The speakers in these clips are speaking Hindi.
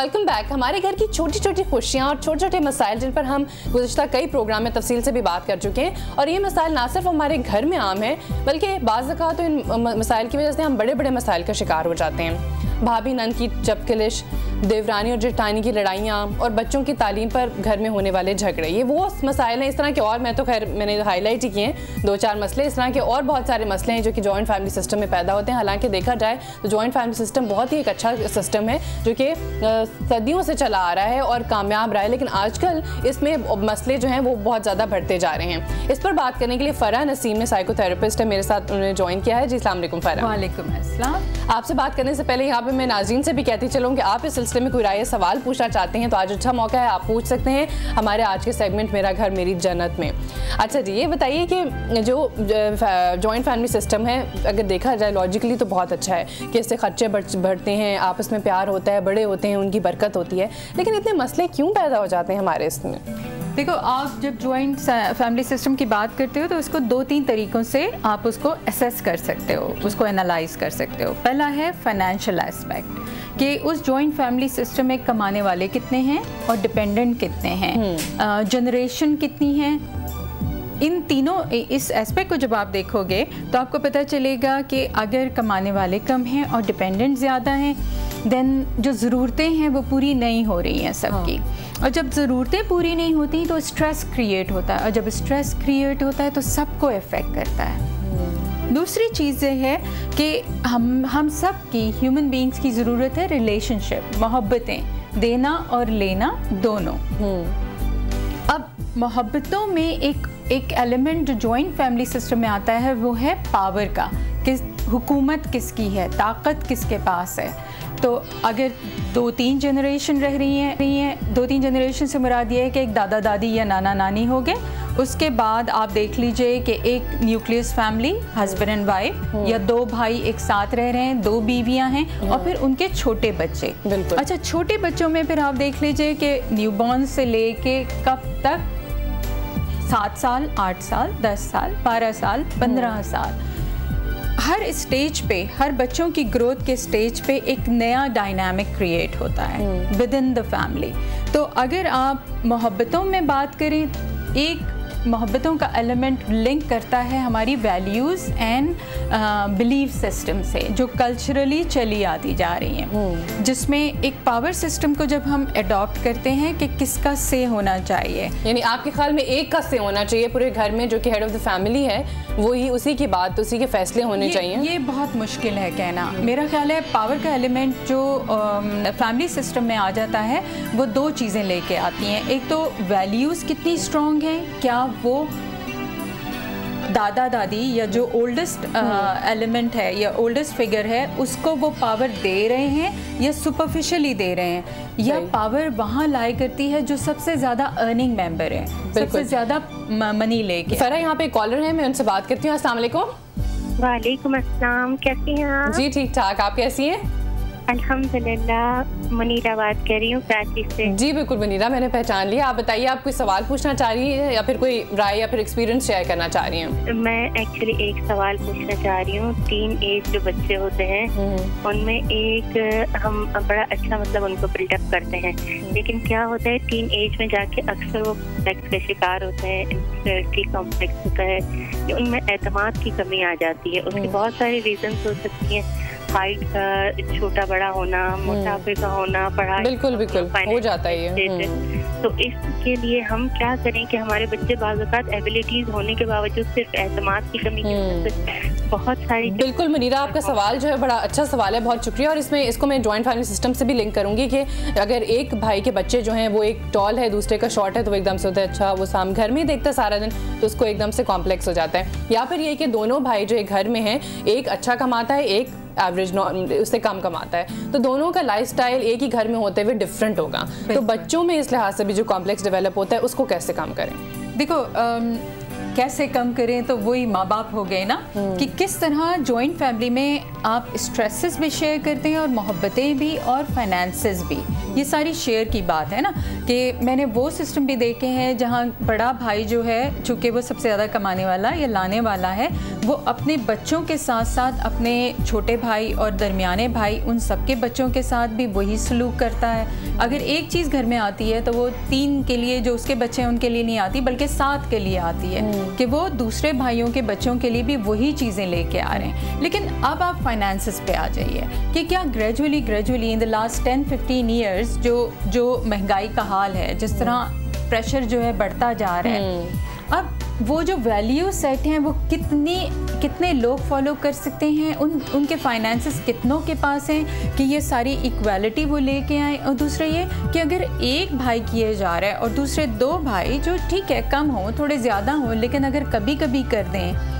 Welcome back. हमारे घर की छोटी छोटी खुशियाँ और छोटे छोटे मसाइल जिन पर हम गुज़िश्ता कई प्रोग्राम में तफसील से भी बात कर चुके हैं, और ये मसाइल ना सिर्फ हमारे घर में आम है बल्कि बाज़ ज़ात तो इन मसाइल की वजह से हम बड़े बड़े मसाइल का शिकार हो जाते हैं। भाभी नंद की चपकलिश, देवरानी और जेठानी की लड़ाइयाँ और बच्चों की तालीम पर घर में होने वाले झगड़े, ये वो मसाइल हैं। इस तरह के और मैं तो खैर मैंने हाईलाइट ही किए हैं 2-4 मसले। इस तरह के और बहुत सारे मसले हैं जो कि जॉइंट फैमिली सिस्टम में पैदा होते हैं। हालांकि देखा जाए तो जॉइंट फैमिली सिस्टम बहुत ही एक अच्छा सिस्टम है जो कि सदियों से चला आ रहा है और कामयाब रहा है, लेकिन आजकल इसमें मसले जो हैं वो बहुत ज़्यादा बढ़ते जा रहे हैं। इस पर बात करने के लिए फ़रा नसीम ने साइकोथेरेपिस्ट है मेरे साथ, उन्होंने ज्वाइन किया है। जी अस्सलाम वालेकुम फ़रा। वालेकुम अस्सलाम। आपसे बात करने से पहले यहाँ पे मैं नाज़रीन से भी कहती चलूँ कि आप इस सिलसिले में कोई राय सवाल पूछना चाहते हैं तो आज अच्छा मौका है, आप पूछ सकते हैं हमारे आज के सेगमेंट मेरा घर मेरी जन्नत में। अच्छा जी, ये बताइए कि जो जॉइंट फैमिली सिस्टम है अगर देखा जाए लॉजिकली तो बहुत अच्छा है कि इससे खर्चे बढ़ते हैं, आपस में प्यार होता है, बड़े होते हैं, उनकी बरकत होती है, लेकिन इतने मसले क्यों पैदा हो जाते हैं हमारे इसमें? देखो, आप जब जॉइंट फैमिली सिस्टम की बात करते हो तो उसको 2-3 तरीक़ों से आप उसको असेस कर सकते हो, उसको एनालाइज कर सकते हो। पहला है फाइनेंशियल एस्पेक्ट कि उस जॉइंट फैमिली सिस्टम में कमाने वाले कितने हैं और डिपेंडेंट कितने हैं, जनरेशन कितनी है। इन तीनों इस एस्पेक्ट को जब आप देखोगे तो आपको पता चलेगा कि अगर कमाने वाले कम हैं और डिपेंडेंट ज़्यादा हैं, देन जो ज़रूरतें हैं वो पूरी नहीं हो रही हैं सबकी। और जब ज़रूरतें पूरी नहीं होती तो स्ट्रेस क्रिएट होता है, और जब स्ट्रेस क्रिएट होता है तो सबको इफ़ेक्ट करता है। दूसरी चीज़ ये है कि हम सब की ह्यूमन बीइंग्स की ज़रूरत है रिलेशनशिप, मोहब्बतें, देना और लेना दोनों। अब मोहब्बतों में एक एलिमेंट जो जॉइंट फैमिली सिस्टम में आता है वो है पावर का, कि हुकूमत किसकी है, ताकत किसके पास है। तो अगर 2-3 जनरेशन रह रही हैं 2-3 जनरेशन से मुराद ये है कि एक दादा दादी या नाना नानी हो गए, उसके बाद आप देख लीजिए कि एक nucleus family, husband and wife, या 2 भाई एक साथ रह रहे हैं, 2 बीवियां हैं, और फिर उनके छोटे बच्चे। अच्छा, छोटे बच्चों में फिर आप देख लीजिए कि न्यूबॉर्न से लेके कब तक 7 साल, 8 साल, 10 साल, 12 साल, 15 साल, हर स्टेज पे, हर बच्चों की ग्रोथ के स्टेज पे एक नया डायनामिक क्रिएट होता है विद इन द फैमिली। तो अगर आप मोहब्बतों में बात करें, एक मोहब्बतों का एलिमेंट लिंक करता है हमारी वैल्यूज़ एंड बिलीफ सिस्टम से, जो कल्चरली चली आती जा रही हैं, जिसमें एक पावर सिस्टम को जब हम अडॉप्ट करते हैं कि किसका से होना चाहिए, यानी आपके ख्याल में एक का से होना चाहिए पूरे घर में, जो कि हेड ऑफ द फैमिली है, वो ही उसी की बात, उसी के फैसले होने चाहिए। ये बहुत मुश्किल है कहना। मेरा ख्याल है पावर का एलिमेंट जो फैमिली सिस्टम में आ जाता है वो 2 चीज़ें लेके आती हैं। एक तो वैल्यूज़ कितनी स्ट्रॉन्ग हैं, क्या वो दादा दादी या जो ओल्डेस्ट एलिमेंट है या ओल्डेस्ट फिगर है उसको वो पावर दे रहे हैं या सुपरफिशियली दे रहे हैं, या पावर वहाँ लाई करती है जो सबसे ज़्यादा अर्निंग मेंबर है, सबसे ज़्यादा मनी लेके। फ़रा, यहाँ पे कॉलर है, मैं उनसे बात करती हूँ। अस्सलाम वालेकुम। वालेकुम अस्सलाम, कैसी हैं आप? जी ठीक ठाक, आप कैसी हैं? अल्हम्दुलिल्लाह। मुनीरा बात कर रही हूँ कराची से। जी बिल्कुल मुनीरा, मैंने पहचान लिया। आप बताइए, आप कोई सवाल पूछना चाह रही हैं या फिर कोई राय या फिर एक्सपीरियंस शेयर करना चाह रही हैं? मैं एक्चुअली एक सवाल पूछना चाह रही हूँ। 3 एज जो बच्चे होते हैं उनमें एक हम बड़ा अच्छा मतलब उनको बिल्डअप करते हैं, लेकिन क्या होता है 3 एज में जाके अक्सर वो कॉम्प्लेक्स के शिकार होते हैं, इनफीरियरिटी कॉम्प्लेक्स होता है, कि उनमें एतमाद की कमी आ जाती है। उसकी बहुत सारी रीजंस हो सकती हैं, हाइट का छोटा बड़ा होना, मोटापे का होना, पढ़ाई बिल्कुल हो जाता है। तो इसके लिए हम क्या करें कि हमारे बच्चे बाज़ एबिलिटीज होने के बावजूद सिर्फ एतमाद की कमी की वजह से बहुत सारी। बिल्कुल मुनीरा, आपका सवाल जो है बड़ा अच्छा सवाल है, बहुत शुक्रिया। और इसको मैं जॉइंट फैमिली सिस्टम से भी लिंक करूंगी कि अगर एक भाई के बच्चे जो हैं वो एक टॉल है, दूसरे का शॉर्ट है, तो वो एकदम से होता है अच्छा वो साम घर में ही देखता सारा दिन, तो उसको एकदम से कॉम्प्लेक्स हो जाता है। या फिर ये कि दोनों भाई जो एक घर में हैं, एक अच्छा कमाता है, एक एवरेज उससे कम कमाता है, तो दोनों का लाइफस्टाइल एक ही घर में होते हुए डिफरेंट होगा। तो बच्चों में इस लिहाज से भी जो कॉम्प्लेक्स डेवलप होता है उसको कैसे कम करें? देखो, कैसे कम करें, तो वही माँ बाप हो गए ना, कि किस तरह जॉइंट फैमिली में आप स्ट्रेसेस भी शेयर करते हैं और मोहब्बतें भी और फाइनेंसेस भी, ये सारी शेयर की बात है ना। कि मैंने वो सिस्टम भी देखे हैं जहाँ बड़ा भाई जो है, चूँकि वो सबसे ज़्यादा कमाने वाला या लाने वाला है, वो अपने बच्चों के साथ साथ अपने छोटे भाई और दरमियाने भाई उन सबके बच्चों के साथ भी वही सलूक करता है। अगर एक चीज़ घर में आती है तो वो 3 के लिए, जो उसके बच्चे हैं उनके लिए नहीं आती, बल्कि 7 के लिए आती है, कि वो दूसरे भाइयों के बच्चों के लिए भी वही चीज़ें लेके आ रहे हैं। लेकिन अब आप फाइनेंसेस पे आ जाइए कि क्या gradually in the last 10-15 years जो महंगाई का हाल है, जिस तरह प्रेशर जो है बढ़ता जा रहा है, अब वो जो वैल्यू सेट हैं वो कितने लोग फॉलो कर सकते हैं, उनके फाइनेंसेस कितनों के पास हैं कि ये सारी इक्वालिटी वो लेके आए। और दूसरा ये कि अगर एक भाई किए जा रहा है और दूसरे 2 भाई जो ठीक है कम हो, थोड़े ज़्यादा हो, लेकिन अगर कभी कभी कर दें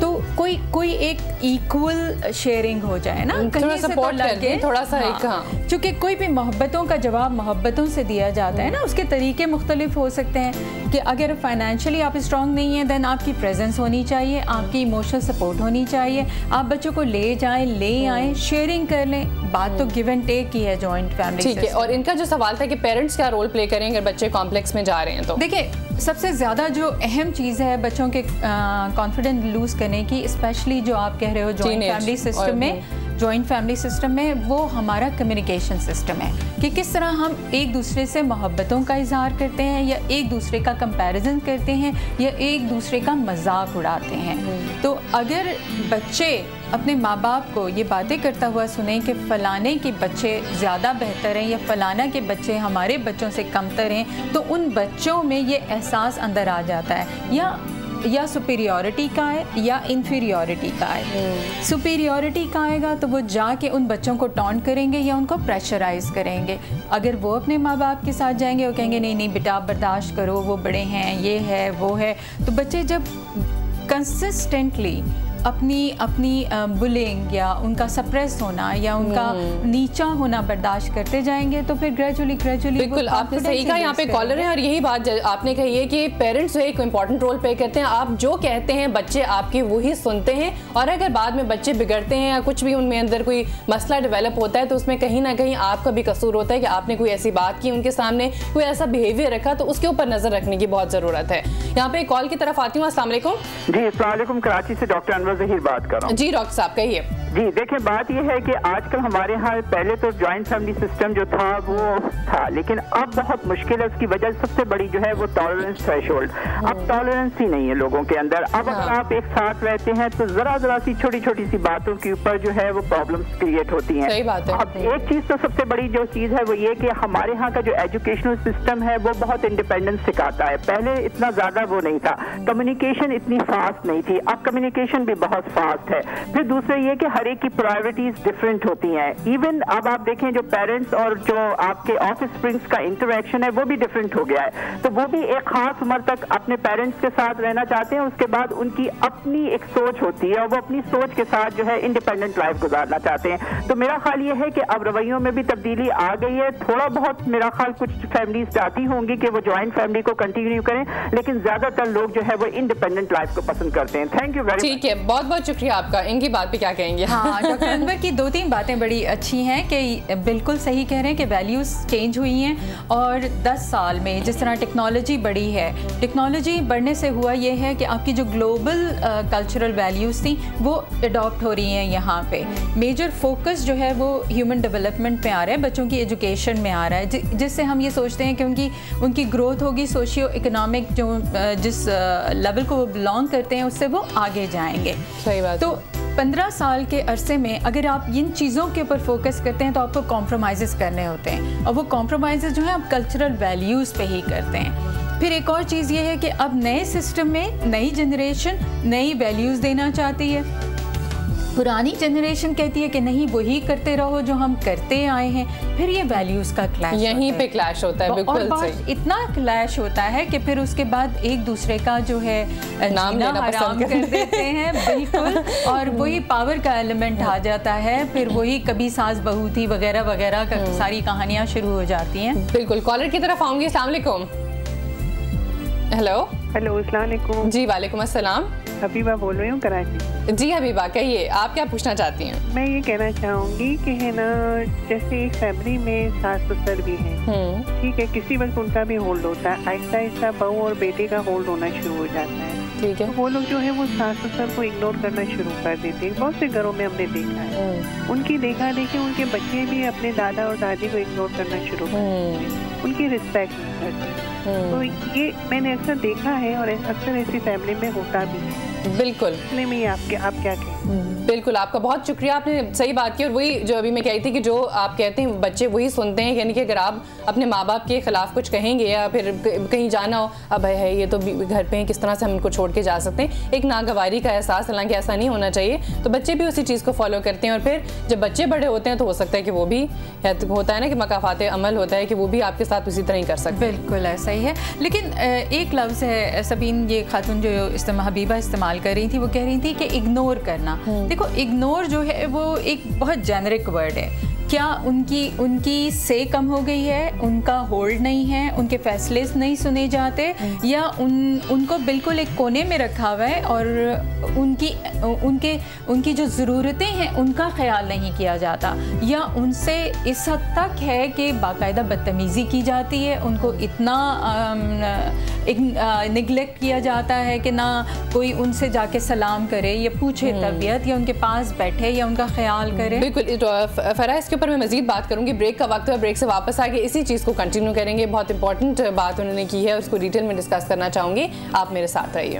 तो कोई एक इक्वल शेयरिंग हो जाए ना, थोड़ा सपोर्ट करके, थोड़ा सा एक, हाँ, क्योंकि कोई भी मोहब्बतों का जवाब मोहब्बतों से दिया जाता है ना, उसके तरीके मुख्तलिफ हो सकते हैं। कि अगर फाइनेंशियली आप स्ट्रांग नहीं है, देन आपकी प्रेजेंस होनी चाहिए, आपकी इमोशनल सपोर्ट होनी चाहिए, आप बच्चों को ले जाएं, ले आएँ, शेयरिंग कर लें। बात तो गिव एंड टेक की है जॉइंट फैमिली। ठीक है, और इनका जो सवाल था कि पेरेंट्स क्या रोल प्ले करें अगर बच्चे कॉम्प्लेक्स में जा रहे हैं, तो देखिए सबसे ज़्यादा जो अहम चीज़ है बच्चों के कॉन्फिडेंस लूज़ करने की, स्पेशली जो आप कह रहे हो जॉइंट फैमिली सिस्टम में, जॉइंट फैमिली सिस्टम में, वो हमारा कम्युनिकेशन सिस्टम है कि किस तरह हम एक दूसरे से मोहब्बतों का इजहार करते हैं, या एक दूसरे का कंपैरिजन करते हैं, या एक दूसरे का मजाक उड़ाते हैं। तो अगर बच्चे अपने माँ बाप को ये बातें करता हुआ सुने कि फ़लाने के बच्चे ज़्यादा बेहतर हैं या फ़लाना के बच्चे हमारे बच्चों से कमतर हैं, तो उन बच्चों में ये एहसास अंदर आ जाता है, या सुपीरियॉरिटी का है या इन्फीरियॉरिटी का है। सुपीरियॉरिटी का आएगा तो वो जाके उन बच्चों को टॉन्ट करेंगे या उनको प्रेशराइज करेंगे। अगर वो अपने माँ बाप के साथ जाएंगे, वो कहेंगे नहीं नहीं बेटा आप बर्दाश्त करो, वो बड़े हैं, ये है वो है। तो बच्चे जब कंसिस्टेंटली अपनी बुलिंग या उनका सप्रेस होना या उनका नीचा होना बर्दाश्त करते जाएंगे, तो फिर ग्रेजुअली बिल्कुल आपने सही कहा। यहाँ पे कॉलर है और यही बात आपने कही है कि पेरेंट्स जो एक इम्पॉर्टेंट रोल प्ले करते हैं। आप जो कहते हैं बच्चे आपके वही सुनते हैं, और अगर बाद में बच्चे बिगड़ते हैं या कुछ भी उनमें अंदर कोई मसला डेवलप होता है, तो उसमें कहीं ना कहीं आपका भी कसूर होता है कि आपने कोई ऐसी बात की, उनके सामने कोई ऐसा बिहेवियर रखा, तो उसके ऊपर नजर रखने की बहुत ज़रूरत है। यहाँ पे कॉल की तरफ आती हूँ। अस्सलाम वालेकुम। जी अस्सलाम वालेकुम, कराची से डॉक्टर ज़हीर बात कर रहा हूँ। जी डॉक्टर साहब कहिए। जी देखिए, बात यह है कि आजकल हमारे यहाँ पहले तो जॉइंट फैमिली सिस्टम जो था वो था, लेकिन अब बहुत मुश्किल है। उसकी वजह सबसे बड़ी जो है वो टॉलरेंस थ्रेशोल्ड। अब टॉलरेंस ही नहीं है लोगों के अंदर। अब अगर आप एक साथ रहते हैं तो जरा सी छोटी सी बातों के ऊपर जो है वो प्रॉब्लम्स क्रिएट होती हैं। सही बात है। अब एक चीज तो सबसे बड़ी जो चीज है वो ये कि हमारे यहाँ का जो एजुकेशनल सिस्टम है वो बहुत इंडिपेंडेंस सिखाता है। पहले इतना ज्यादा वो नहीं था, कम्युनिकेशन इतनी फास्ट नहीं थी, अब कम्युनिकेशन भी बहुत फास्ट है। फिर दूसरा ये कि हर एक की प्रायोरिटीज डिफरेंट होती हैं। इवन अब आप देखें जो पेरेंट्स और जो आपके ऑफिस स्प्रिंग्स का इंटरेक्शन है वो भी डिफरेंट हो गया है। तो वो भी एक खास उम्र तक अपने पेरेंट्स के साथ रहना चाहते हैं, उसके बाद उनकी अपनी एक सोच होती है और वो अपनी सोच के साथ जो है इंडिपेंडेंट लाइफ गुजारना चाहते हैं। तो मेरा ख्याल ये है कि अब रवैयों में भी तब्दीली आ गई है। थोड़ा बहुत मेरा ख्याल कुछ फैमिलीज चाहती होंगी कि वो जॉइंट फैमिली को कंटिन्यू करें, लेकिन ज्यादातर लोग जो है वो इंडिपेंडेंट लाइफ को पसंद करते हैं। Thank you very much. ठीक है, बहुत बहुत शुक्रिया आपका। इनकी बात पे क्या कहेंगे? हाँ, डॉक्टर अनवर की 2-3 बातें बड़ी अच्छी हैं कि बिल्कुल सही कह रहे हैं कि वैल्यूज़ चेंज हुई हैं, और 10 साल में जिस तरह टेक्नोलॉजी बढ़ी है, टेक्नोलॉजी बढ़ने से हुआ ये है कि आपकी जो ग्लोबल कल्चरल वैल्यूज़ थी वो अडॉप्ट हो रही हैं। यहाँ पे मेजर फोकस जो है वो ह्यूमन डेवलपमेंट में आ रहा है, बच्चों की एजुकेशन में आ रहा है, जिससे हम ये सोचते हैं कि उनकी ग्रोथ होगी, सोशियो इकोनॉमिक जो जिस लेवल को वो बिलोंग करते हैं उससे वो आगे जाएंगे। सही बात। तो 15 साल के अरसे में अगर आप इन चीज़ों के ऊपर फोकस करते हैं तो आपको कॉम्प्रोमाइज़ करने होते हैं, और वो कॉम्प्रोमाइज़ जो है आप कल्चरल वैल्यूज़ पे ही करते हैं। फिर एक और चीज़ ये है कि अब नए सिस्टम में नई जनरेशन नई वैल्यूज़ देना चाहती है। पुरानी जनरेशन कहती है कि नहीं वही करते रहो जो हम करते आए हैं। फिर ये वैल्यूज़ का क्लैश यहीं पे क्लैश होता है। बिल्कुल सही। इतना क्लैश होता है कि फिर उसके बाद एक दूसरे का जो है नाम लेना हराम कर देते हैं। बिल्कुल। और वही पावर का एलिमेंट आ जाता है, फिर वही कभी सास बहू थी वगैरह वगैरह का सारी कहानियाँ शुरू हो जाती हैं। बिल्कुल। कॉलर की तरफ आऊंगी। अस्सलाम वालेकुम। हेलो। हेलो, अस्सलाम वालेकुम। जी वालेकुम अस्सलाम। हबीबा बोल रही हूँ कराची। जी हबीबा, कहिए आप क्या पूछना चाहती हैं? मैं ये कहना चाहूँगी कि है ना, जैसे एक फैमिली में सास ससुर भी हैं, ठीक है, किसी वक्त उनका भी होल्ड होता है, आहिस्ता आहिस्ता बहू और बेटे का होल्ड होना शुरू हो जाता है। ठीक है। तो वो लोग जो है वो सास ससुर को इग्नोर करना शुरू कर देते हैं। बहुत से घरों में हमने देखा है। उनकी देखा देखी उनके बच्चे भी अपने दादा और दादी को इग्नोर करना शुरू कर देते हैं, उनकी रिस्पेक्ट नहीं करते। तो ये मैंने अक्सर देखा है और अक्सर ऐसी फैमिली में होता भी है। बिल्कुल। में आप क्या कहें? बिल्कुल, आपका बहुत शुक्रिया, आपने सही बात की। और वही जो अभी मैं कही थी कि जो आप कहते हैं बच्चे वही सुनते हैं, यानी कि अगर आप अपने माँ बाप के खिलाफ कुछ कहेंगे या फिर कहीं जाना हो, अब है ये तो घर पे हैं, किस तरह से हम इनको छोड़ के जा सकते हैं, एक नागवारी का एहसास, हालांकि ऐसा नहीं होना चाहिए। तो बच्चे भी उसी चीज़ को फॉलो करते हैं और फिर जब बच्चे बड़े होते हैं तो हो सकता है कि वो भी होता है ना कि मकाफात अमल होता है कि वो भी आपके साथ उसी तरह ही कर सकते हैं। बिल्कुल ऐसा ही है। लेकिन एक लफ्ज़ है सबीन, ये खातून जो हबीबा इस्तेमाल कर रही थी, वो कह रही थी कि इग्नोर करना। देखो, इग्नोर जो है वो एक बहुत जेनरिक वर्ड है। क्या उनकी से कम हो गई है, उनका होल्ड नहीं है, उनके फैसले नहीं सुने जाते, या उनको बिल्कुल एक कोने में रखा हुआ है और उनकी जो ज़रूरतें हैं उनका ख्याल नहीं किया जाता, या उनसे इस हद तक है कि बाकायदा बदतमीज़ी की जाती है, उनको इतना निगलेक्ट किया जाता है कि ना कोई उनसे जाके सलाम करे या पूछे तबीयत, या उनके पास बैठे या उनका ख्याल करे। बिल्कुल। फराह, इसके ऊपर मैं मजीद बात करूंगी। ब्रेक का वक्त है, ब्रेक से वापस आके इसी चीज़ को कंटिन्यू करेंगे। बहुत इंपॉर्टेंट बात उन्होंने की है, उसको डिटेल में डिस्कस करना चाहूँगी। आप मेरे साथ रहिए।